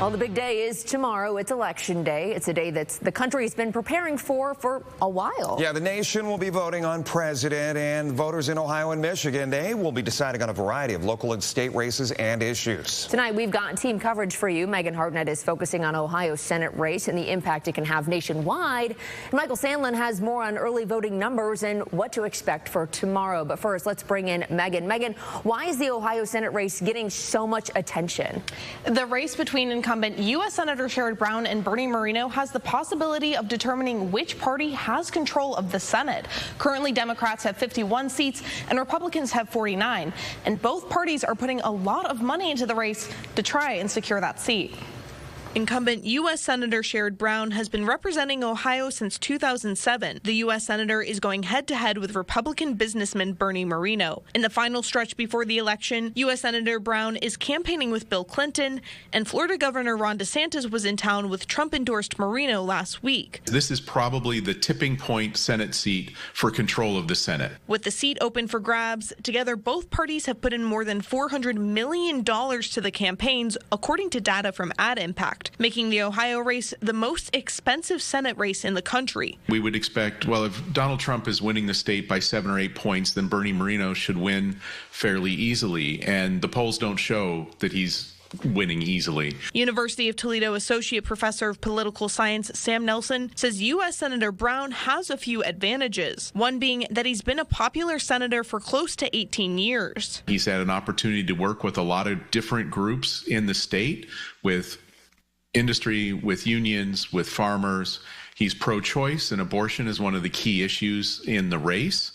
Well, the big day is tomorrow. It's Election Day. It's a day that the country's been preparing for a while. Yeah, the nation will be voting on president, and voters in Ohio and Michigan, they will be deciding on a variety of local and state races and issues. Tonight, we've got team coverage for you. Megan Hartnett is focusing on Ohio's Senate race and the impact it can have nationwide. And Michael Sandlin has more on early voting numbers and what to expect for tomorrow. But first, let's bring in Megan. Megan, why is the Ohio Senate race getting so much attention? The race between incumbent U.S. Senator Sherrod Brown and Bernie Moreno has the possibility of determining which party has control of the Senate. Currently, Democrats have 51 seats and Republicans have 49. And both parties are putting a lot of money into the race to try and secure that seat. Incumbent U.S. Senator Sherrod Brown has been representing Ohio since 2007. The U.S. Senator is going head-to-head with Republican businessman Bernie Moreno. In the final stretch before the election, U.S. Senator Brown is campaigning with Bill Clinton, and Florida Governor Ron DeSantis was in town with Trump-endorsed Moreno last week. This is probably the tipping point Senate seat for control of the Senate. With the seat open for grabs, together both parties have put in more than $400 million to the campaigns, according to data from Ad Impact, making the Ohio race the most expensive Senate race in the country. We would expect, well, if Donald Trump is winning the state by 7 or 8 points, then Bernie Moreno should win fairly easily. And the polls don't show that he's winning easily. University of Toledo Associate Professor of Political Science Sam Nelson says U.S. Senator Brown has a few advantages, one being that he's been a popular senator for close to 18 years. He's had an opportunity to work with a lot of different groups in the state, with industry, with unions, with farmers. He's pro-choice, and abortion is one of the key issues in the race.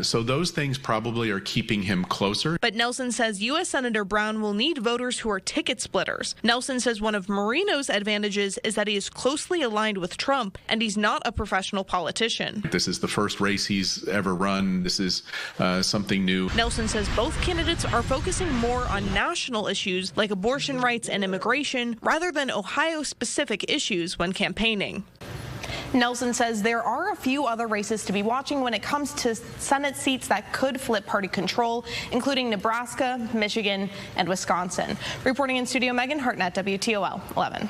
So those things probably are keeping him closer. But Nelson says U.S. Senator Brown will need voters who are ticket splitters. Nelson says one of Moreno's advantages is that he is closely aligned with Trump, and he's not a professional politician. This is the first race he's ever run. This is something new. Nelson says both candidates are focusing more on national issues like abortion rights and immigration rather than Ohio-specific issues when campaigning. Nelson says there are a few other races to be watching when it comes to Senate seats that could flip party control, including Nebraska, Michigan, and Wisconsin. Reporting in studio, Megan Hartnett, WTOL 11.